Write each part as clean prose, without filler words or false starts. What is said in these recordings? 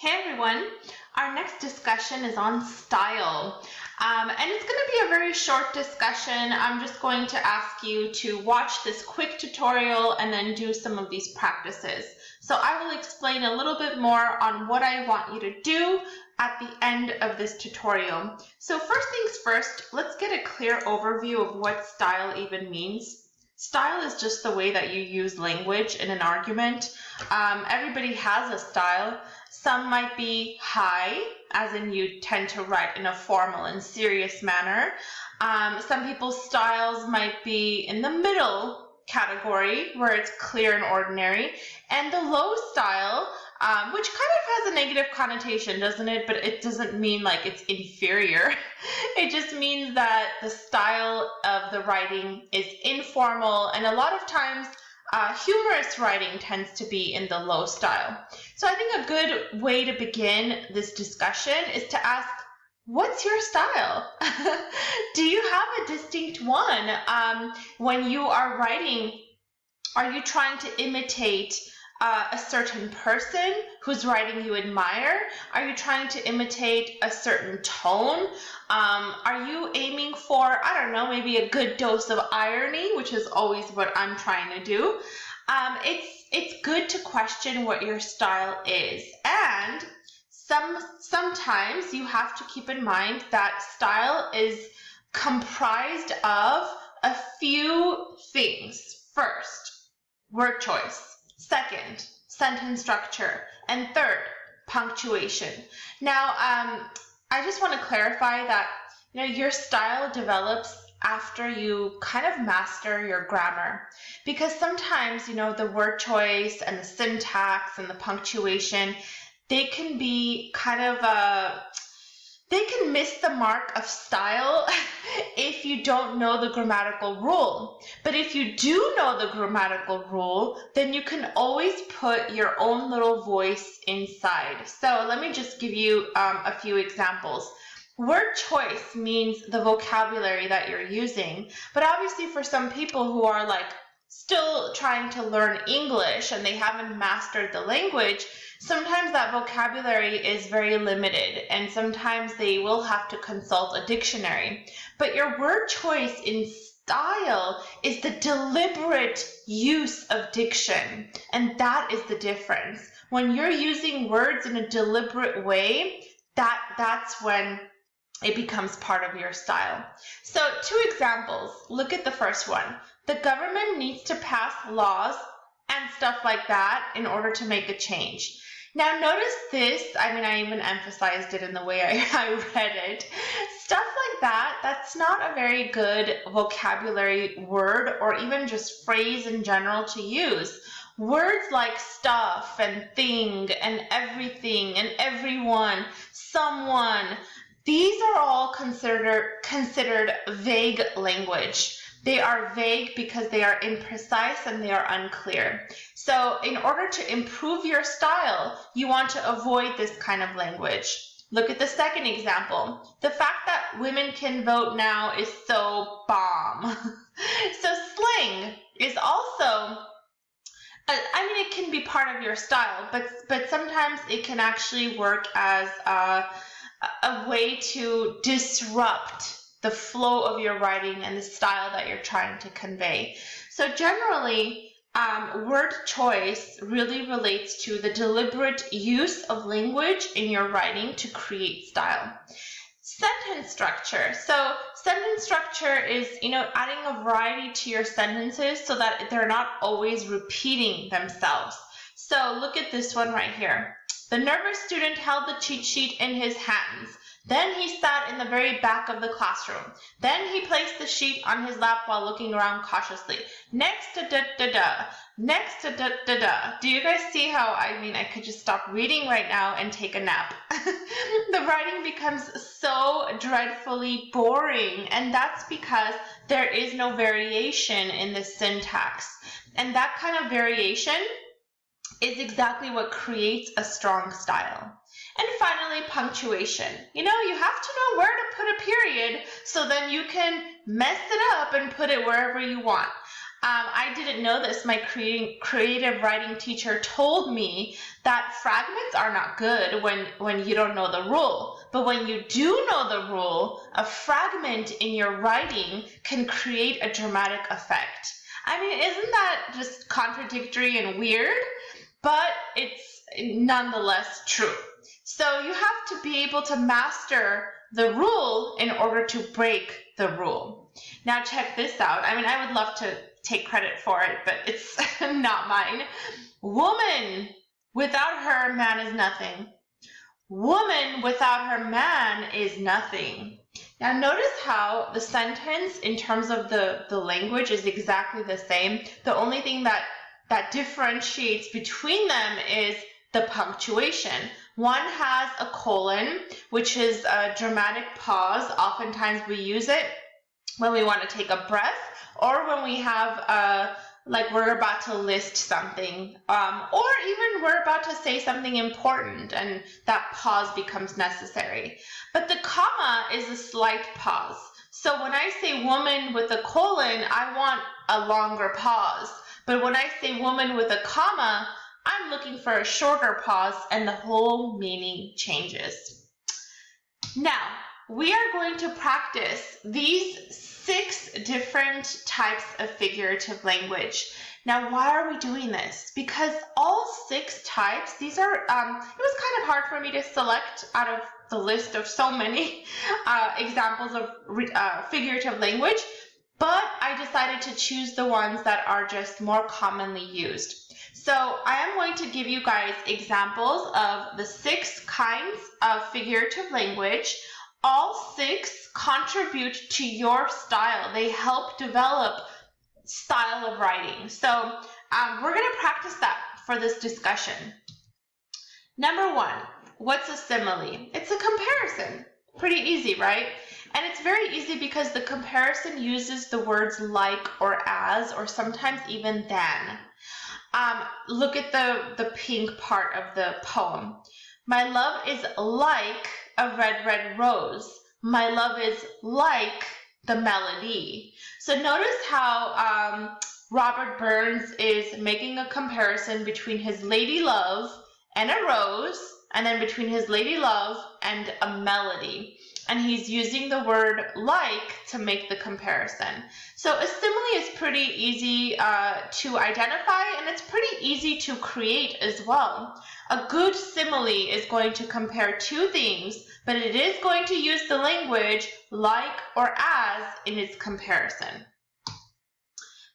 Hey everyone, our next discussion is on style, and it's going to be a very short discussion. I'm just going to ask you to watch this quick tutorial and then do some of these practices. So I will explain a little bit more on what I want you to do at the end of this tutorial. So first things first, let's get a clear overview of what style even means. Style is just the way that you use language in an argument. Everybody has a style. Some might be high, as in you tend to write in a formal and serious manner. Some people's styles might be in the middle category, where it's clear and ordinary. And the low style, which kind of has a negative connotation, doesn't it? But it doesn't mean like it's inferior. It just means that the style of the writing is informal, and a lot of times humorous writing tends to be in the low style. So I think a good way to begin this discussion is to ask, what's your style? Do you have a distinct one? When you are writing, are you trying to imitate a certain person whose writing you admire? Are you trying to imitate a certain tone? Are you aiming for, I don't know, maybe a good dose of irony, which is always what I'm trying to do. It's good to question what your style is. And sometimes you have to keep in mind that style is comprised of a few things. First, word choice. Second, sentence structure. And third, punctuation. Now, I just want to clarify that your style develops after you kind of master your grammar, because sometimes the word choice and the syntax and the punctuation, they can be kind of they can miss the mark of style if you don't know the grammatical rule. But if you do know the grammatical rule, then you can always put your own little voice inside. So let me just give you a few examples. Word choice means the vocabulary that you're using, but obviously for some people who are like still trying to learn English and they haven't mastered the language, sometimes that vocabulary is very limited, and sometimes they will have to consult a dictionary. But your word choice in style is the deliberate use of diction, and that is the difference. When you're using words in a deliberate way, that's when it becomes part of your style. So 2 examples. Look at the first one. The government needs to pass laws and stuff like that in order to make a change. Now notice this, I even emphasized it in the way I read it. Stuff like that, that's not a very good vocabulary word or even just phrase in general to use. Words like stuff and thing and everything and everyone, someone, these are all considered vague language. They are vague because they are imprecise and they are unclear. So in order to improve your style, you want to avoid this kind of language. Look at the second example. The fact that women can vote now is so bomb. So slang is also, it can be part of your style, but sometimes it can actually work as a way to disrupt the flow of your writing and the style that you're trying to convey. So generally, word choice really relates to the deliberate use of language in your writing to create style. Sentence structure. So sentence structure is, adding a variety to your sentences so that they're not always repeating themselves. So look at this one right here. The nervous student held the cheat sheet in his hands. Then he sat in the very back of the classroom. Then he placed the sheet on his lap while looking around cautiously. Next, da-da-da-da. Next, da-da-da-da. Do you guys see how, I could just stop reading right now and take a nap. The writing becomes so dreadfully boring, and that's because there is no variation in the syntax. And that kind of variation is exactly what creates a strong style. And finally, punctuation. You have to know where to put a period so then you can mess it up and put it wherever you want. I didn't know this. My creative writing teacher told me that fragments are not good when you don't know the rule. But when you do know the rule, a fragment in your writing can create a dramatic effect. I mean, isn't that just contradictory and weird? But it's nonetheless true. So you have to be able to master the rule in order to break the rule. Now check this out. I mean, I would love to take credit for it, but it's not mine. Woman without her man is nothing. Woman without her man is nothing. Now notice how the sentence in terms of the language is exactly the same. The only thing that differentiates between them is the punctuation. One has a colon, which is a dramatic pause. Oftentimes we use it when we want to take a breath, or when we have like we're about to list something, or even we're about to say something important and that pause becomes necessary. But the comma is a slight pause. So when I say woman with a colon, I want a longer pause. But when I say woman with a comma, I'm looking for a shorter pause, and the whole meaning changes. Now, we are going to practice these 6 different types of figurative language. Now, why are we doing this? Because all 6 types, these are, it was kind of hard for me to select out of the list of so many examples of figurative language, but I decided to choose the ones that are just more commonly used. So I am going to give you guys examples of the 6 kinds of figurative language. All 6 contribute to your style. They help develop style of writing. So we're going to practice that for this discussion. Number 1, what's a simile? It's a comparison. Pretty easy, right? And it's very easy because the comparison uses the words like or as, or sometimes even than. Look at the pink part of the poem. My love is like a red, red rose. My love is like the melody. So notice how Robert Burns is making a comparison between his lady love and a rose, and then between his lady love and a melody. And he's using the word like to make the comparison. So a simile is pretty easy to identify, and it's pretty easy to create as well. A good simile is going to compare 2 things, but it is going to use the language like or as in its comparison.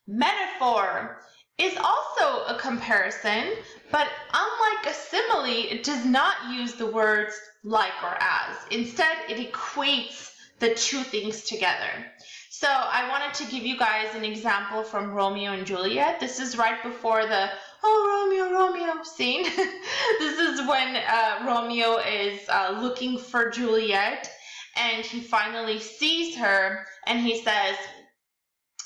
Metaphor is also a comparison, but unlike a simile, it does not use the words like or as. Instead, it equates the 2 things together. So I wanted to give you guys an example from Romeo and Juliet. This is right before the "Oh, Romeo, Romeo" scene. This is when Romeo is looking for Juliet, and he finally sees her, and he says,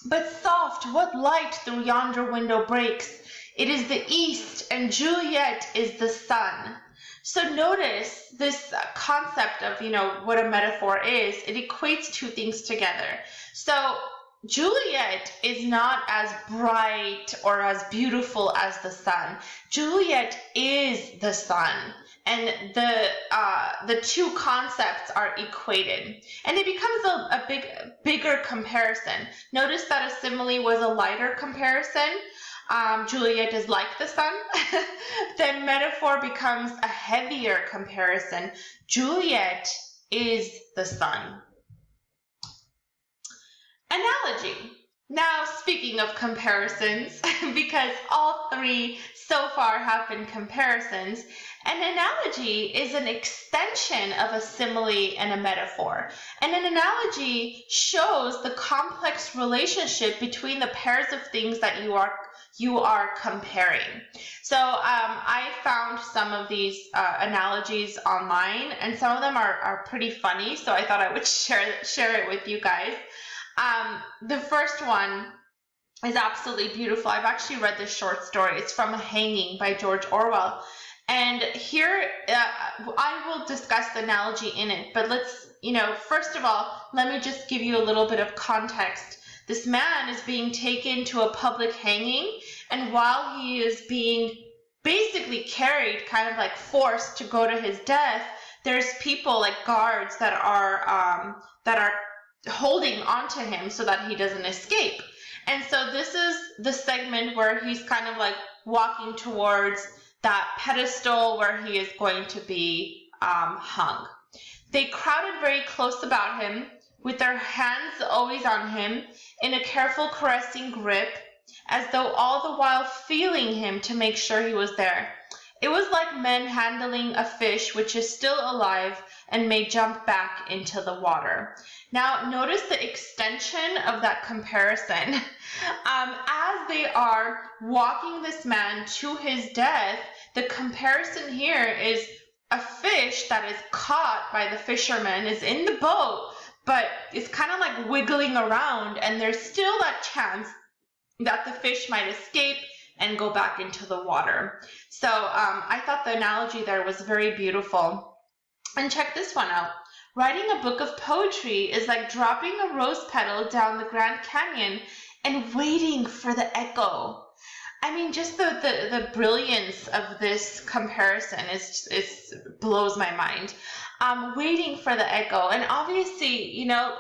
"But soft, what light through yonder window breaks? It is the east, and Juliet is the sun." So notice this concept of, what a metaphor is. It equates 2 things together. So Juliet is not as bright or as beautiful as the sun. Juliet is the sun. And the 2 concepts are equated, and it becomes a bigger comparison. Notice that a simile was a lighter comparison. Juliet is like the sun. Then metaphor becomes a heavier comparison. Juliet is the sun. Analogy. Now, speaking of comparisons, because all 3 so far have been comparisons, an analogy is an extension of a simile and a metaphor. And an analogy shows the complex relationship between the pairs of things that you are comparing. So I found some of these analogies online, and some of them are pretty funny, so I thought I would share it with you guys. The first one is absolutely beautiful. I've actually read this short story. It's from A Hanging by George Orwell. And here, I will discuss the analogy in it, but let's, first of all, let me just give you a little bit of context. This man is being taken to a public hanging, and while he is being basically carried, kind of like forced to go to his death, there's people like guards that are holding onto him so that he doesn't escape. And so this is the segment where he's kind of like walking towards that pedestal where he is going to be hung. They crowded very close about him, with their hands always on him, in a careful caressing grip, as though all the while feeling him to make sure he was there. It was like men handling a fish which is still alive and may jump back into the water. Now, notice the extension of that comparison. As they are walking this man to his death, the comparison here is a fish that is caught by the fisherman, is in the boat, but it's kind of like wiggling around, and there's still that chance that the fish might escape and go back into the water. So I thought the analogy there was very beautiful. And check this one out. Writing a book of poetry is like dropping a rose petal down the Grand Canyon and waiting for the echo. I mean, just the brilliance of this comparison is blows my mind. Waiting for the echo. And obviously, you know,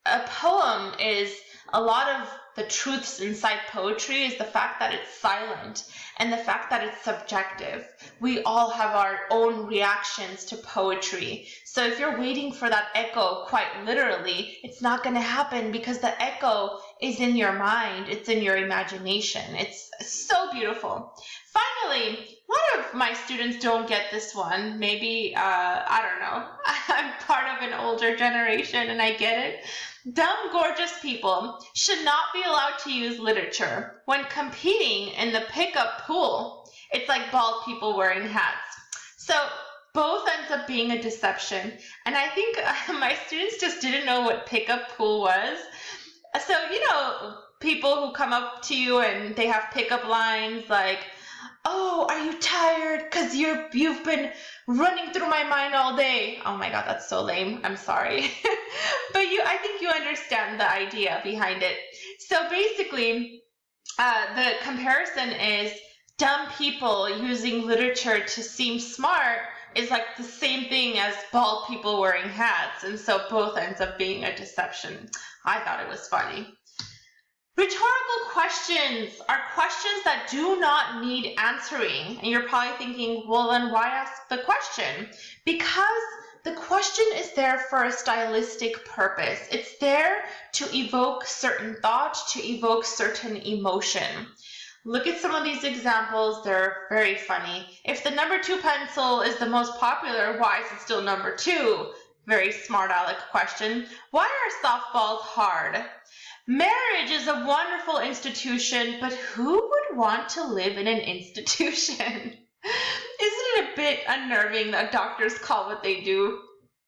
a poem is a lot of the truths inside poetry is the fact that it's silent and the fact that it's subjective. We all have our own reactions to poetry. So if you're waiting for that echo, quite literally, it's not going to happen because the echo is in your mind. It's in your imagination. It's so beautiful. Finally, a lot of my students don't get this one. Maybe, I don't know. I'm part of an older generation and I get it. Dumb, gorgeous people should not be allowed to use literature when competing in the pickup pool. It's like bald people wearing hats. So both ends up being a deception. And I think my students just didn't know what pickup pool was. So, you know, people who come up to you and they have pickup lines like, "Oh, are you tired? Because you've been running through my mind all day." Oh my God, that's so lame. I'm sorry. But I think you understand the idea behind it. So basically, the comparison is dumb people using literature to seem smart is like the same thing as bald people wearing hats. And so both ends up being a deception. I thought it was funny. Rhetorical questions are questions that do not need answering. And you're probably thinking, well, then why ask the question? Because the question is there for a stylistic purpose. It's there to evoke certain thought, to evoke certain emotion. Look at some of these examples. They're very funny. If the number 2 pencil is the most popular, why is it still number 2? Very smart aleck question. Why are softballs hard? Marriage is a wonderful institution, but who would want to live in an institution? Isn't it a bit unnerving that doctors call what they do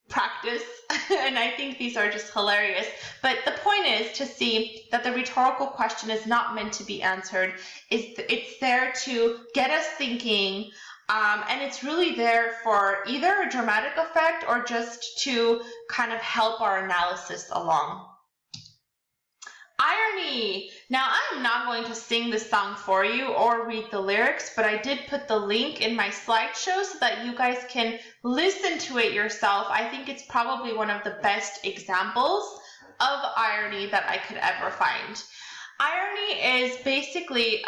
practice? And I think these are just hilarious. But the point is to see that the rhetorical question is not meant to be answered. It's there to get us thinking, and it's really there for either a dramatic effect or just to kind of help our analysis along. Irony. Now, I'm not going to sing this song for you or read the lyrics, but I did put the link in my slideshow so that you guys can listen to it yourself. I think it's probably one of the best examples of irony that I could ever find. Irony is basically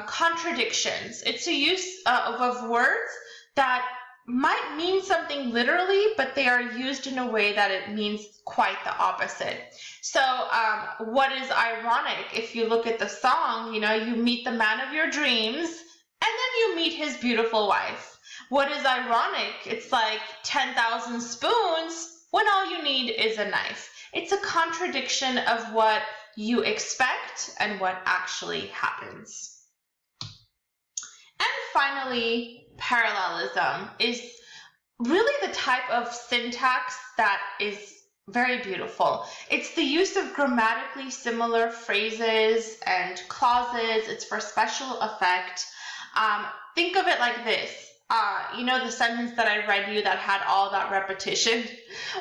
contradictions. It's a use of words that might mean something literally, but they are used in a way that it means quite the opposite. So what is ironic? If you look at the song, you know, you meet the man of your dreams and then you meet his beautiful wife. What is ironic? It's like 10,000 spoons when all you need is a knife. It's a contradiction of what you expect and what actually happens. And finally, parallelism is really the type of syntax that is very beautiful. It's the use of grammatically similar phrases and clauses. It's for special effect. Think of it like this. you know the sentence that I read you that had all that repetition?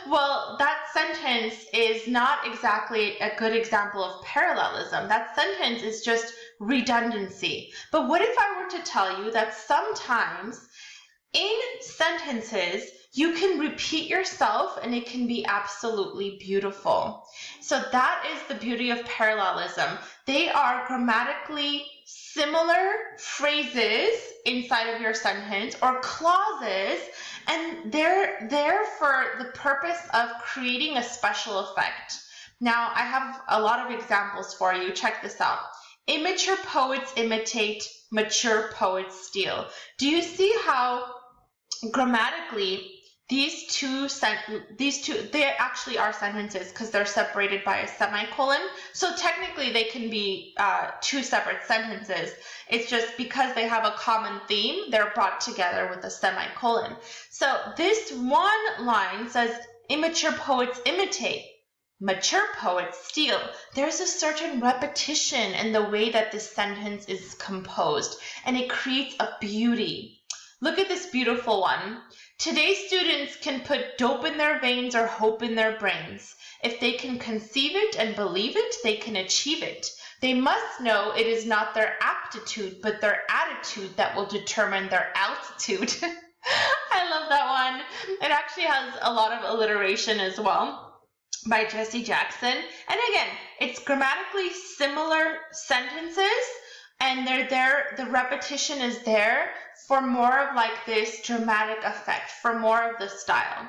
Well, that sentence is not exactly a good example of parallelism. That sentence is just redundancy. But what if I were to tell you that sometimes in sentences, you can repeat yourself and it can be absolutely beautiful. So that is the beauty of parallelism. They are grammatically similar phrases inside of your sentence or clauses, and they're there for the purpose of creating a special effect. Now, I have a lot of examples for you. Check this out. Immature poets imitate, mature poets steal. Do you see how grammatically these two they actually are sentences because they're separated by a semicolon, so technically they can be two separate sentences. It's just because they have a common theme, they're brought together with a semicolon. So this one line says immature poets imitate, mature poets steal. There's a certain repetition in the way that this sentence is composed, and it creates a beauty. Look at this beautiful one. Today's students can put dope in their veins or hope in their brains. If they can conceive it and believe it, they can achieve it. They must know it is not their aptitude, but their attitude that will determine their altitude. I love that one. It actually has a lot of alliteration as well by Jesse Jackson. And again, it's grammatically similar sentences, and they're there, the repetition is there for more of like this dramatic effect, for more of the style.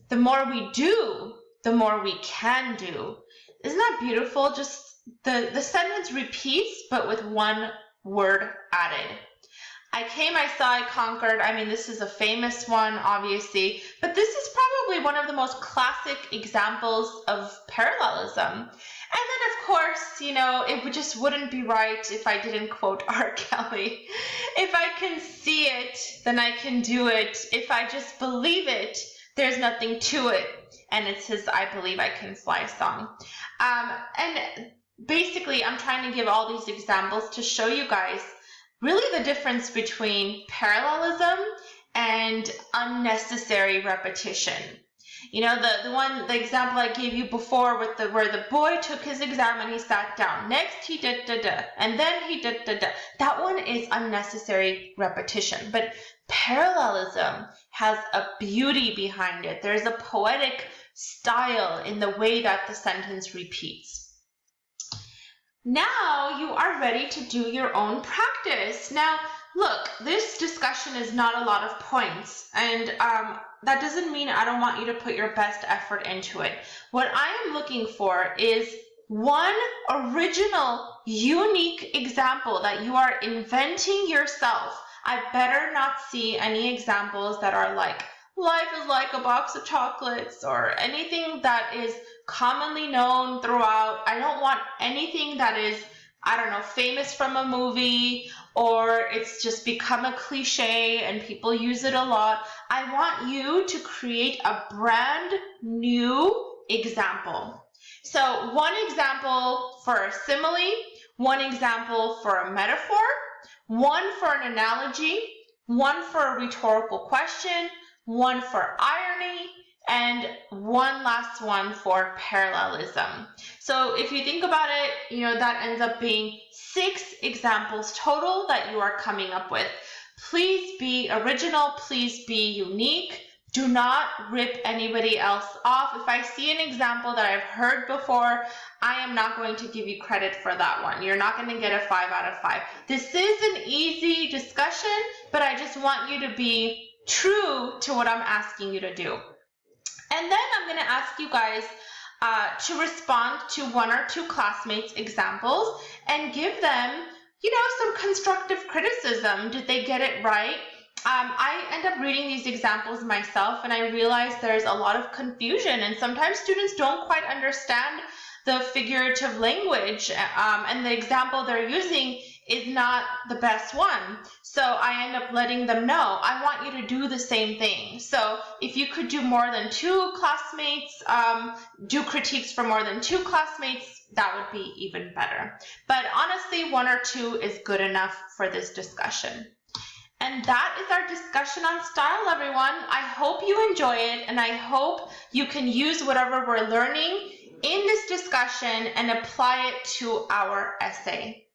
The more we do, the more we can do. Isn't that beautiful? Just the sentence repeats, but with one word added. I came, I saw, I conquered. I mean, this is a famous one, obviously, but this is probably one of the most classic examples of parallelism. And then, of course, you know, it just wouldn't be right if I didn't quote R. Kelly. If I can see it, then I can do it. If I just believe it, there's nothing to it. And it's his I Believe I Can Fly song. And basically, I'm trying to give all these examples to show you guys really the difference between parallelism and unnecessary repetition. You know, the example I gave you before with where the boy took his exam and he sat down. Next he did da da, and then he did da da. That one is unnecessary repetition. But parallelism has a beauty behind it. There's a poetic style in the way that the sentence repeats. Now you are ready to do your own practice. Now, look, this discussion is not a lot of points, and that doesn't mean I don't want you to put your best effort into it. What I am looking for is one original, unique example that you are inventing yourself. I better not see any examples that are like, life is like a box of chocolates, or anything that is commonly known throughout. I don't want anything that is, I don't know, famous from a movie, or it's just become a cliche and people use it a lot. I want you to create a brand new example. So one example for a simile, one example for a metaphor, one for an analogy, one for a rhetorical question, one for irony, and one last one for parallelism. So if you think about it, you know, that ends up being 6 examples total that you are coming up with. Please be original, please be unique. Do not rip anybody else off. If I see an example that I've heard before, I am not going to give you credit for that one. You're not going to get a 5 out of 5. This is an easy discussion, but I just want you to be true to what I'm asking you to do. And then I'm going to ask you guys to respond to 1 or 2 classmates' examples and give them, you know, some constructive criticism. Did they get it right? I end up reading these examples myself, and I realize there's a lot of confusion, and sometimes students don't quite understand the figurative language, and the example they're using is not the best one. So I end up letting them know, I want you to do the same thing. So if you could do more than 2 classmates, do critiques for more than 2 classmates, that would be even better. But honestly, 1 or 2 is good enough for this discussion. And that is our discussion on style, everyone. I hope you enjoy it, and I hope you can use whatever we're learning in this discussion and apply it to our essay.